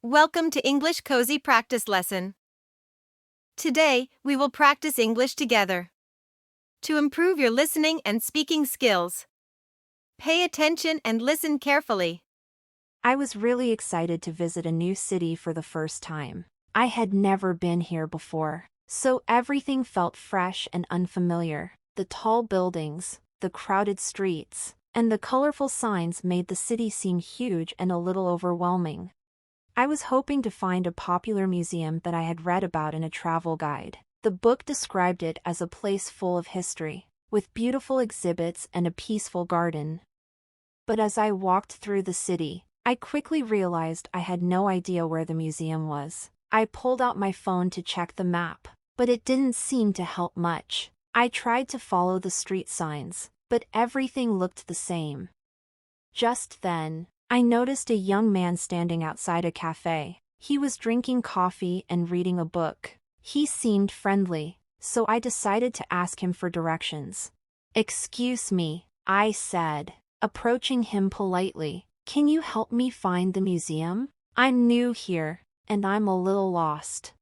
Welcome to English Cozy Practice Lesson. Today, we will practice English together. To improve your listening and speaking skills, pay attention and listen carefully. I was really excited to visit a new city for the first time. I had never been here before, so everything felt fresh and unfamiliar. The tall buildings, the crowded streets, and the colorful signs made the city seem huge and a little overwhelming. I was hoping to find a popular museum that I had read about in a travel guide. The book described it as a place full of history, with beautiful exhibits and a peaceful garden. But as I walked through the city, I quickly realized I had no idea where the museum was. I pulled out my phone to check the map, but it didn't seem to help much. I tried to follow the street signs, but everything looked the same. Just then, I noticed a young man standing outside a cafe. He was drinking coffee and reading a book. He seemed friendly, so I decided to ask him for directions. "Excuse me," I said, approaching him politely. "Can you help me find the museum? I'm new here, and I'm a little lost."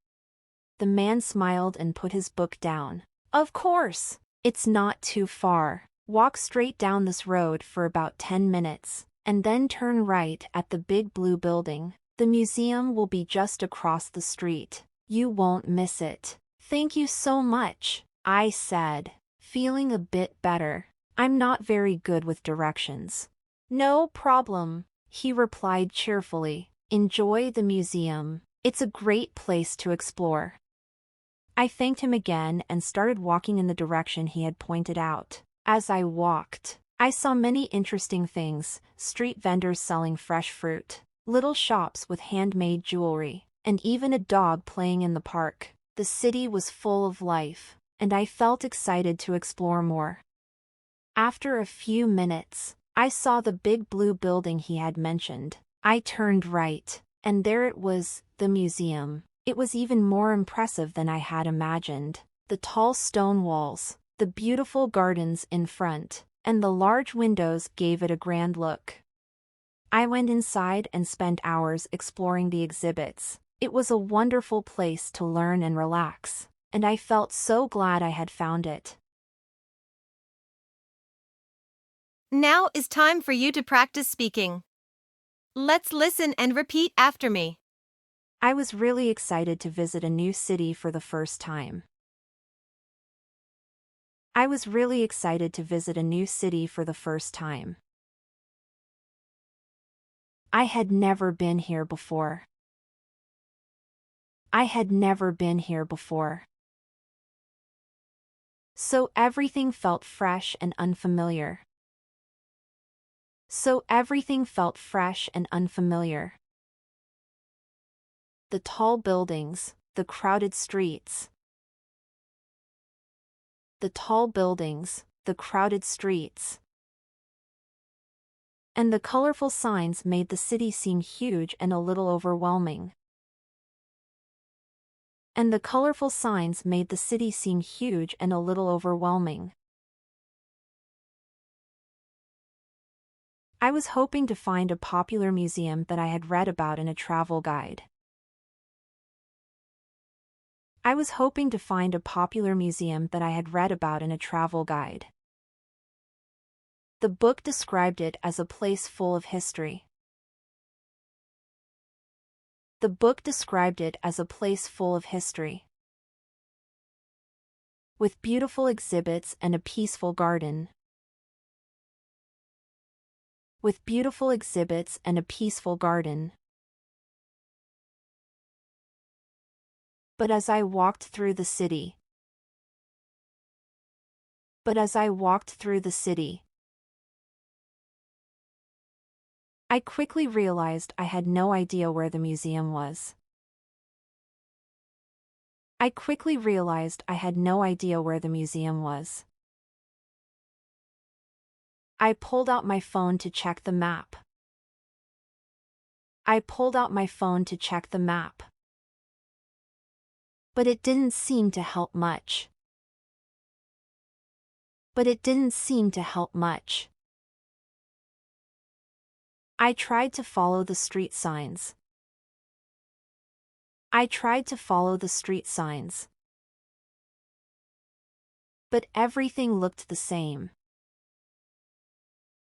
The man smiled and put his book down. "Of course, it's not too far. Walk straight down this road for about 10 minutes, and then turn right at the big blue building. The museum will be just across the street. You won't miss it." "Thank you so much," I said, feeling a bit better. I'm not very good with directions. "No problem," he replied cheerfully. "Enjoy the museum. It's a great place to explore." I thanked him again and started walking in the direction he had pointed out. As I walked, I saw many interesting things: street vendors selling fresh fruit, little shops with handmade jewelry, and even a dog playing in the park. The city was full of life, and I felt excited to explore more. After a few minutes, I saw the big blue building he had mentioned. I turned right, and there it was, the museum. It was even more impressive than I had imagined. The tall stone walls, the beautiful gardens in front, and the large windows gave it a grand look. I went inside and spent hours exploring the exhibits. It was a wonderful place to learn and relax, and I felt so glad I had found it. Now is time for you to practice speaking. Let's listen and repeat after me. I was really excited to visit a new city for the first time. I was really excited to visit a new city for the first time. I had never been here before. I had never been here before. So everything felt fresh and unfamiliar. So everything felt fresh and unfamiliar. The tall buildings, the crowded streets. The tall buildings, the crowded streets, and the colorful signs made the city seem huge and a little overwhelming. And the colorful signs made the city seem huge and a little overwhelming. I was hoping to find a popular museum that I had read about in a travel guide. I was hoping to find a popular museum that I had read about in a travel guide. The book described it as a place full of history. The book described it as a place full of history, with beautiful exhibits and a peaceful garden. With beautiful exhibits and a peaceful garden. But as I walked through the city, but as I walked through the city, I quickly realized I had no idea where the museum was. I quickly realized I had no idea where the museum was. I pulled out my phone to check the map. I pulled out my phone to check the map. But it didn't seem to help much. But it didn't seem to help much. I tried to follow the street signs, I tried to follow the street signs. But everything looked the same.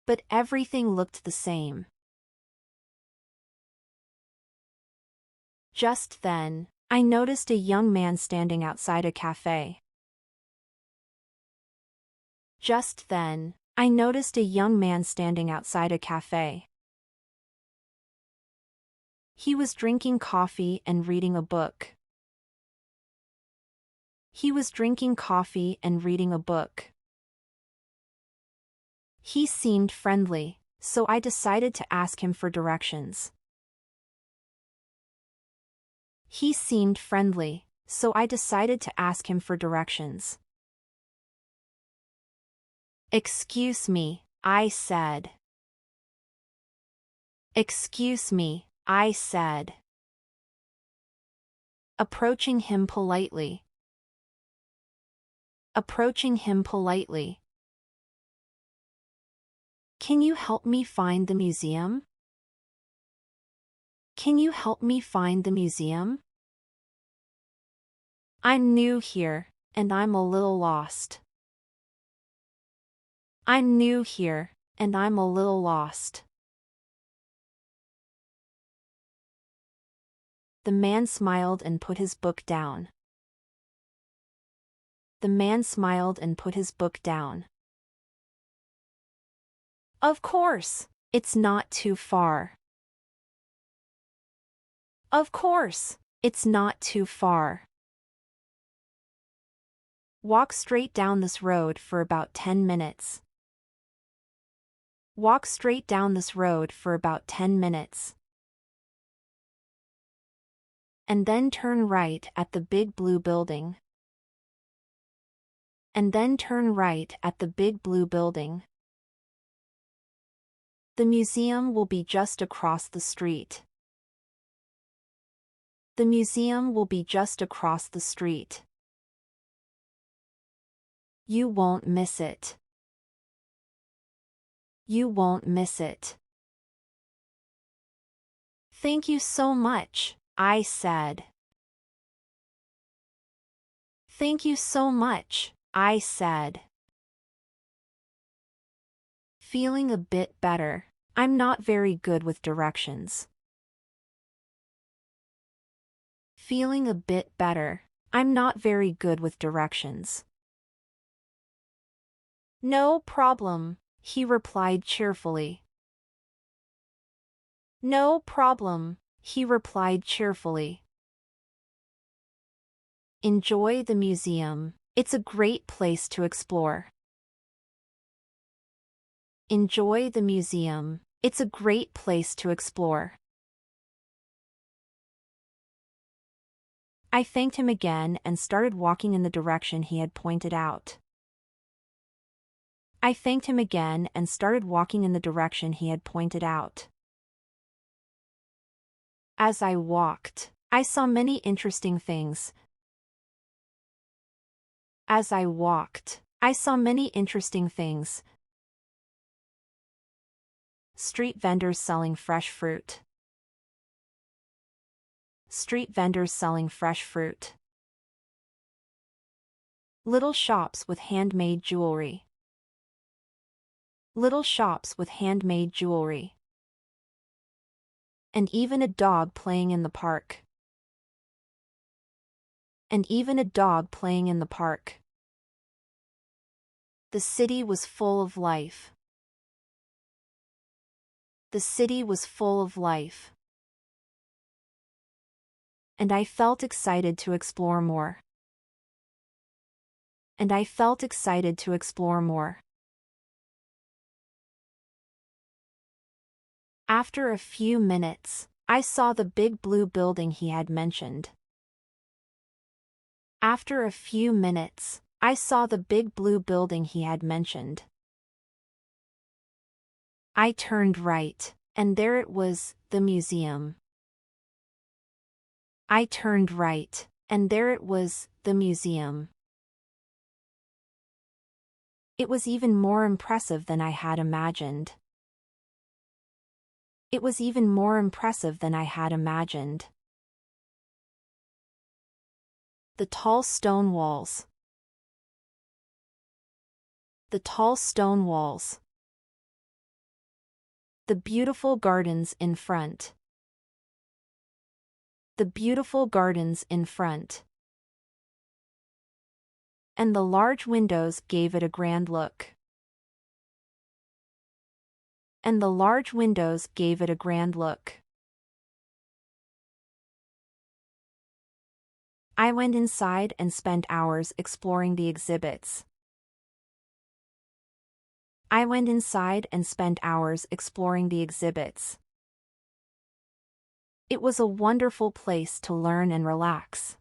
But everything looked the same. Just then, I noticed a young man standing outside a cafe. Just then, I noticed a young man standing outside a cafe. He was drinking coffee and reading a book. He was drinking coffee and reading a book. He seemed friendly, so I decided to ask him for directions. He seemed friendly, so I decided to ask him for directions. Excuse me, I said. Excuse me, I said. Approaching him politely. Approaching him politely. Can you help me find the museum? Can you help me find the museum? I'm new here, and I'm a little lost. I'm new here, and I'm a little lost. The man smiled and put his book down. The man smiled and put his book down. Of course, it's not too far. Of course, it's not too far. Walk straight down this road for about 10 minutes. Walk straight down this road for about 10 minutes. And then turn right at the big blue building. And then turn right at the big blue building. The museum will be just across the street. The museum will be just across the street. You won't miss it. You won't miss it. Thank you so much, I said. Thank you so much, I said. Feeling a bit better. I'm not very good with directions. Feeling a bit better. I'm not very good with directions. No problem, he replied cheerfully. No problem, he replied cheerfully. Enjoy the museum. It's a great place to explore. Enjoy the museum. It's a great place to explore. I thanked him again and started walking in the direction he had pointed out. I thanked him again and started walking in the direction he had pointed out. As I walked, I saw many interesting things. As I walked, I saw many interesting things. Street vendors selling fresh fruit. Street vendors selling fresh fruit. Little shops with handmade jewelry. Little shops with handmade jewelry. And even a dog playing in the park. And even a dog playing in the park. The city was full of life. The city was full of life. And I felt excited to explore more. And I felt excited to explore more. After a few minutes, I saw the big blue building he had mentioned. After a few minutes, I saw the big blue building he had mentioned. I turned right, and there it was, the museum. I turned right, and there it was, the museum. It was even more impressive than I had imagined. It was even more impressive than I had imagined. The tall stone walls. The tall stone walls. The beautiful gardens in front. The beautiful gardens in front. And the large windows gave it a grand look. And the large windows gave it a grand look. I went inside and spent hours exploring the exhibits. I went inside and spent hours exploring the exhibits. It was a wonderful place to learn and relax.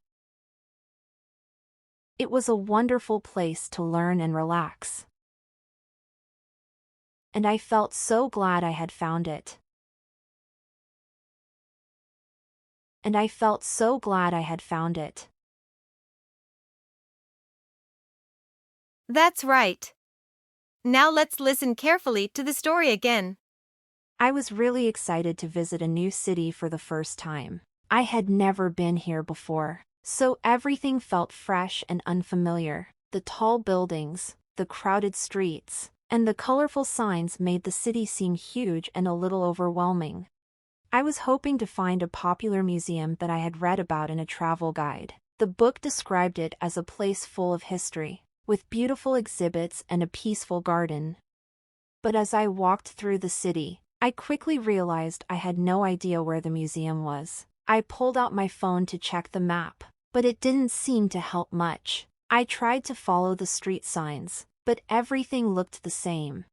It was a wonderful place to learn and relax. And I felt so glad I had found it. And I felt so glad I had found it. That's right. Now let's listen carefully to the story again. I was really excited to visit a new city for the first time. I had never been here before, so everything felt fresh and unfamiliar. The tall buildings, the crowded streets, and the colorful signs made the city seem huge and a little overwhelming. I was hoping to find a popular museum that I had read about in a travel guide. The book described it as a place full of history, with beautiful exhibits and a peaceful garden. But as I walked through the city, I quickly realized I had no idea where the museum was. I pulled out my phone to check the map, but it didn't seem to help much. I tried to follow the street signs, but everything looked the same.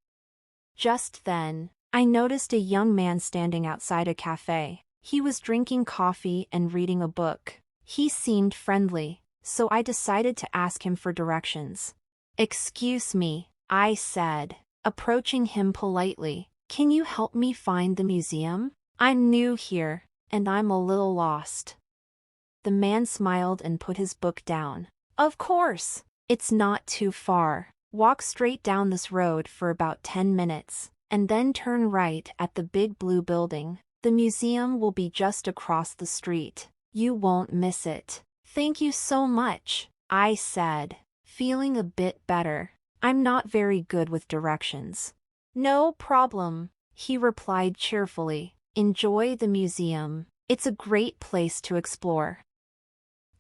Just then, I noticed a young man standing outside a cafe. He was drinking coffee and reading a book. He seemed friendly, so I decided to ask him for directions. "Excuse me," I said, approaching him politely. "Can you help me find the museum? I'm new here, and I'm a little lost." The man smiled and put his book down. "Of course, it's not too far. Walk straight down this road for about 10 minutes, and then turn right at the big blue building. The museum will be just across the street. You won't miss it." "Thank you so much," I said, feeling a bit better. I'm not very good with directions. "No problem," he replied cheerfully. "Enjoy the museum. It's a great place to explore."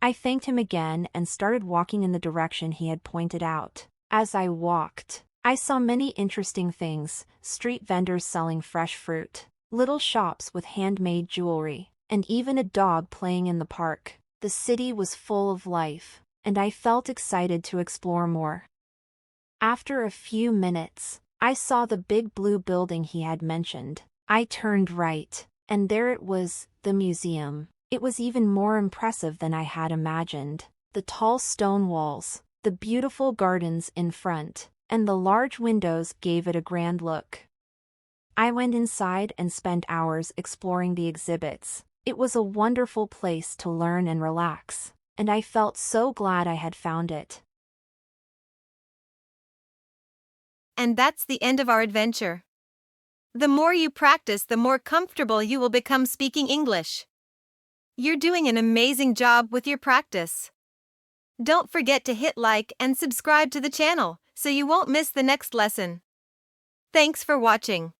I thanked him again and started walking in the direction he had pointed out. As I walked, I saw many interesting things: street vendors selling fresh fruit, little shops with handmade jewelry, and even a dog playing in the park. The city was full of life, and I felt excited to explore more. After a few minutes, I saw the big blue building he had mentioned. I turned right, and there it was, the museum. It was even more impressive than I had imagined. The tall stone walls, the beautiful gardens in front, and the large windows gave it a grand look. I went inside and spent hours exploring the exhibits. It was a wonderful place to learn and relax, and I felt so glad I had found it. And that's the end of our adventure. The more you practice, the more comfortable you will become speaking English. You're doing an amazing job with your practice. Don't forget to hit like and subscribe to the channel so you won't miss the next lesson. Thanks for watching.